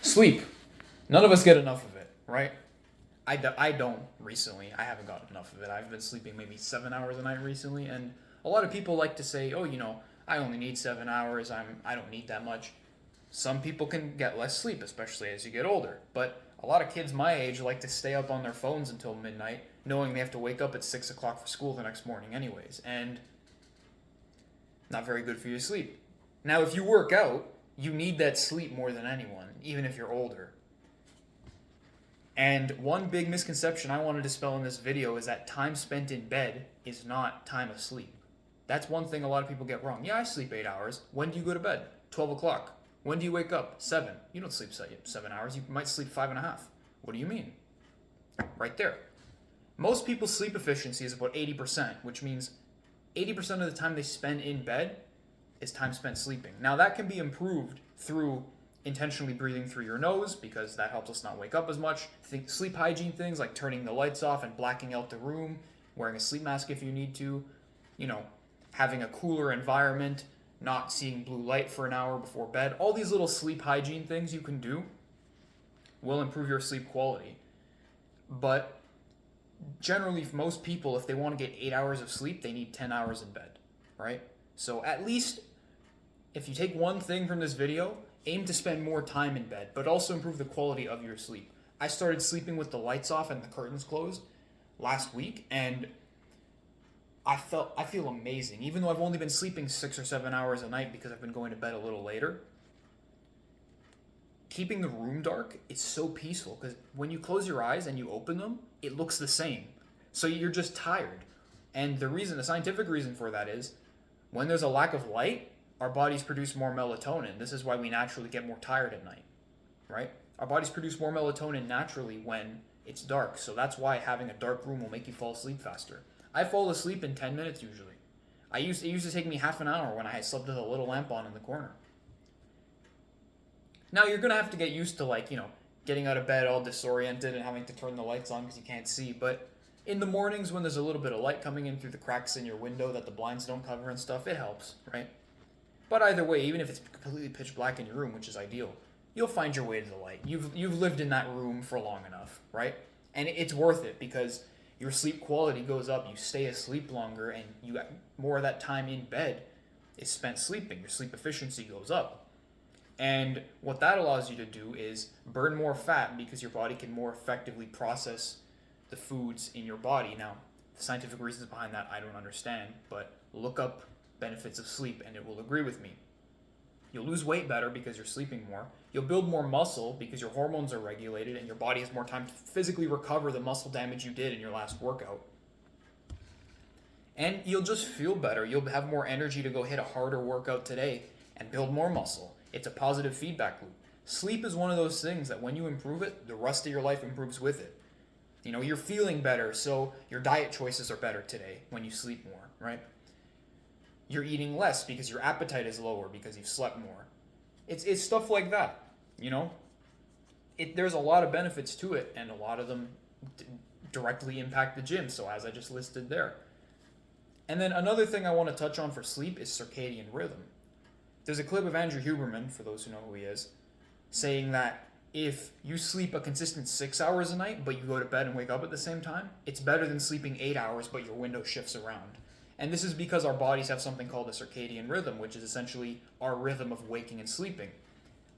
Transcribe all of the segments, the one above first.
Sleep. None of us get enough of it, right? I don't recently. I haven't gotten enough of it. I've been sleeping maybe 7 hours a night recently, and a lot of people like to say, "Oh, I only need 7 hours. I don't need that much." Some people can get less sleep, especially as you get older. But a lot of kids my age like to stay up on their phones until midnight, knowing they have to wake up at 6 o'clock for school the next morning, anyways, and not very good for your sleep. Now, if you work out, you need that sleep more than anyone, even if you're older. And one big misconception I want to dispel in this video is that time spent in bed is not time of sleep. That's one thing a lot of people get wrong. Yeah, I sleep 8 hours. When do you go to bed? 12 o'clock. When do you wake up? 7. You don't sleep 7 hours. You might sleep 5.5. What do you mean? Right there. Most people's sleep efficiency is about 80%, which means 80% of the time they spend in bed is time spent sleeping. Now, that can be improved through intentionally breathing through your nose because that helps us not wake up as much. Think sleep hygiene things like turning the lights off and blacking out the room, wearing a sleep mask if you need to, you know, having a cooler environment, not seeing blue light for an hour before bed. All these little sleep hygiene things you can do will improve your sleep quality. But generally, for most people, if they want to get 8 hours of sleep, they need 10 hours in bed, right? So at least if you take one thing from this video, aim to spend more time in bed, but also improve the quality of your sleep. I started sleeping with the lights off and the curtains closed last week, and I feel amazing. Even though I've only been sleeping 6 or 7 hours a night because I've been going to bed a little later, keeping the room dark is so peaceful because when you close your eyes and you open them, it looks the same. So you're just tired. And the scientific reason for that is when there's a lack of light, our bodies produce more melatonin. This is why we naturally get more tired at night, right? Our bodies produce more melatonin naturally when it's dark. So that's why having a dark room will make you fall asleep faster. I fall asleep in 10 minutes usually. It used to take me half an hour when I slept with a little lamp on in the corner. Now you're gonna have to get used to getting out of bed all disoriented and having to turn the lights on because you can't see. But in the mornings when there's a little bit of light coming in through the cracks in your window that the blinds don't cover and stuff, it helps, right? But either way, even if it's completely pitch black in your room, which is ideal, you'll find your way to the light. You've lived in that room for long enough, right? And it's worth it because your sleep quality goes up. You stay asleep longer, and you got more of that time in bed is spent sleeping. Your sleep efficiency goes up. And what that allows you to do is burn more fat because your body can more effectively process the foods in your body. Now, the scientific reasons behind that I don't understand, but look up benefits of sleep and it will agree with me. You'll lose weight better because you're sleeping more. You'll build more muscle because your hormones are regulated and your body has more time to physically recover the muscle damage you did in your last workout. And you'll just feel better. You'll have more energy to go hit a harder workout today and build more muscle. It's a positive feedback loop. Sleep is one of those things that when you improve it, the rest of your life improves with it. You're feeling better, so your diet choices are better today when you sleep more, right? You're eating less because your appetite is lower because you've slept more. It's stuff like that, There's a lot of benefits to it, and a lot of them directly impact the gym, so as I just listed there. And then another thing I want to touch on for sleep is circadian rhythm. There's a clip of Andrew Huberman, for those who know who he is, saying that if you sleep a consistent 6 hours a night, but you go to bed and wake up at the same time, it's better than sleeping 8 hours, but your window shifts around. And this is because our bodies have something called a circadian rhythm, which is essentially our rhythm of waking and sleeping.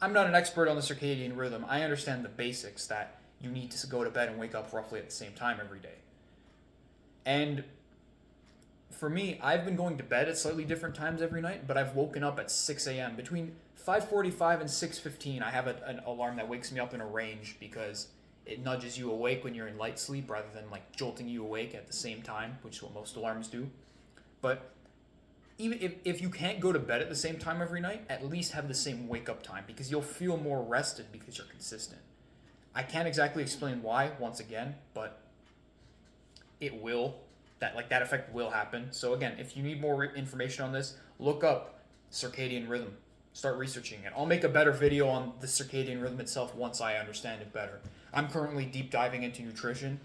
I'm not an expert on the circadian rhythm. I understand the basics that you need to go to bed and wake up roughly at the same time every day. And for me, I've been going to bed at slightly different times every night, but I've woken up at 6 a.m. Between 5:45 and 6:15, I have an alarm that wakes me up in a range because it nudges you awake when you're in light sleep rather than jolting you awake at the same time, which is what most alarms do. But even if you can't go to bed at the same time every night, at least have the same wake up time because you'll feel more rested because you're consistent. I can't exactly explain why, once again, but it will. That effect will happen. So again, if you need more information on this, look up circadian rhythm. Start researching it. I'll make a better video on the circadian rhythm itself once I understand it better. I'm currently deep diving into nutrition.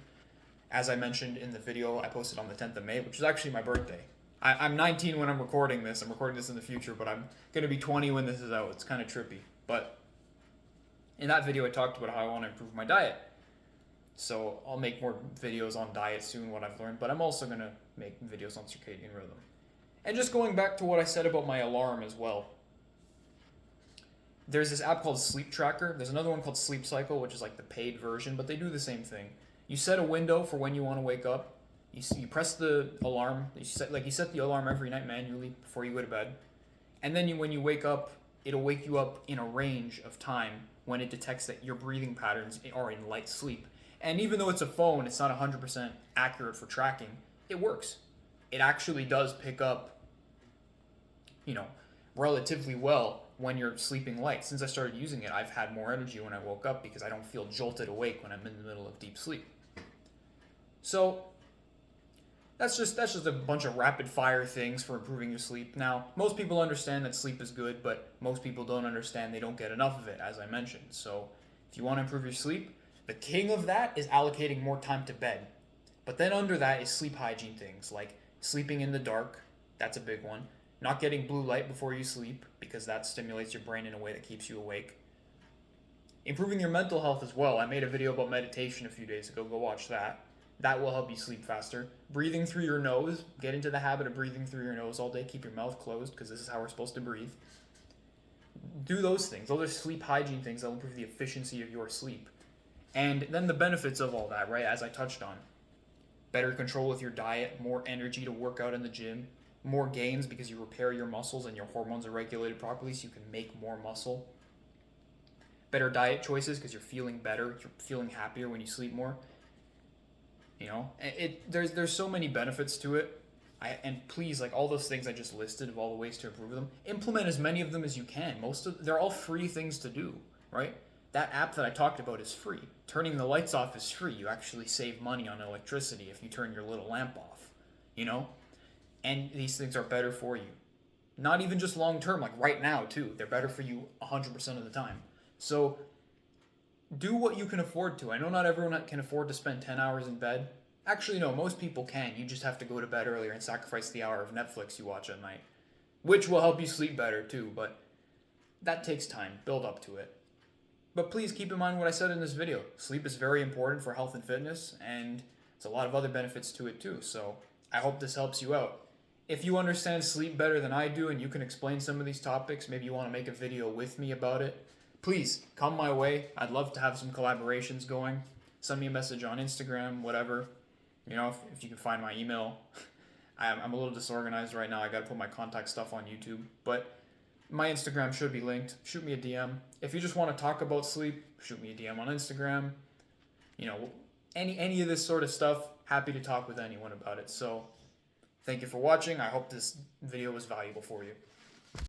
As I mentioned in the video I posted on the 10th of May, which is actually my birthday. I'm 19 when I'm recording this. I'm recording this in the future, but I'm going to be 20 when this is out. It's kind of trippy. But In that video, I talked about how I want to improve my diet. So I'll make more videos on diet soon, what I've learned, but I'm also going to make videos on circadian rhythm. And just going back to what I said about my alarm as well. There's this app called Sleep Tracker. There's another one called Sleep Cycle, which is like the paid version, but they do the same thing. You set a window for when you want to wake up. You press the alarm. You set the alarm every night manually before you go to bed. And then when you wake up, it'll wake you up in a range of time when it detects that your breathing patterns are in light sleep. And even though it's a phone, it's not 100% accurate for tracking. It works. It actually does pick up, relatively well when you're sleeping light. Since I started using it, I've had more energy when I woke up because I don't feel jolted awake when I'm in the middle of deep sleep. So that's just a bunch of rapid fire things for improving your sleep. Now, most people understand that sleep is good, but most people don't understand they don't get enough of it, as I mentioned. So if you want to improve your sleep, the king of that is allocating more time to bed. But then under that is sleep hygiene things like sleeping in the dark. That's a big one. Not getting blue light before you sleep because that stimulates your brain in a way that keeps you awake. Improving your mental health as well. I made a video about meditation a few days ago. Go watch that. That will help you sleep faster. Breathing through your nose. Get into the habit of breathing through your nose all day. Keep your mouth closed because this is how we're supposed to breathe. Do those things. Those are sleep hygiene things that will improve the efficiency of your sleep. And then the benefits of all that, right, as I touched on. Better control with your diet, more energy to work out in the gym, more gains because you repair your muscles and your hormones are regulated properly so you can make more muscle. Better diet choices because you're feeling better, you're feeling happier when you sleep more. There's so many benefits to it. And please, like all those things I just listed of all the ways to improve them, implement as many of them as you can. They're all free things to do, right? That app that I talked about is free. Turning the lights off is free. You actually save money on electricity if you turn your little lamp off, And these things are better for you. Not even just long term, like right now too. They're better for you 100% of the time. So do what you can afford to. I know not everyone can afford to spend 10 hours in bed. Actually, no, most people can. You just have to go to bed earlier and sacrifice the hour of Netflix you watch at night, which will help you sleep better too, but that takes time. Build up to it. But please keep in mind what I said in this video. Sleep is very important for health and fitness, and there's a lot of other benefits to it too. So I hope this helps you out. If you understand sleep better than I do and you can explain some of these topics, maybe you want to make a video with me about it, please come my way. I'd love to have some collaborations going. Send me a message on Instagram, whatever. If you can find my email. I'm a little disorganized right now. I got to put my contact stuff on YouTube. But my Instagram should be linked. Shoot me a DM. If you just want to talk about sleep, shoot me a DM on Instagram. Any of this sort of stuff, happy to talk with anyone about it. So thank you for watching. I hope this video was valuable for you.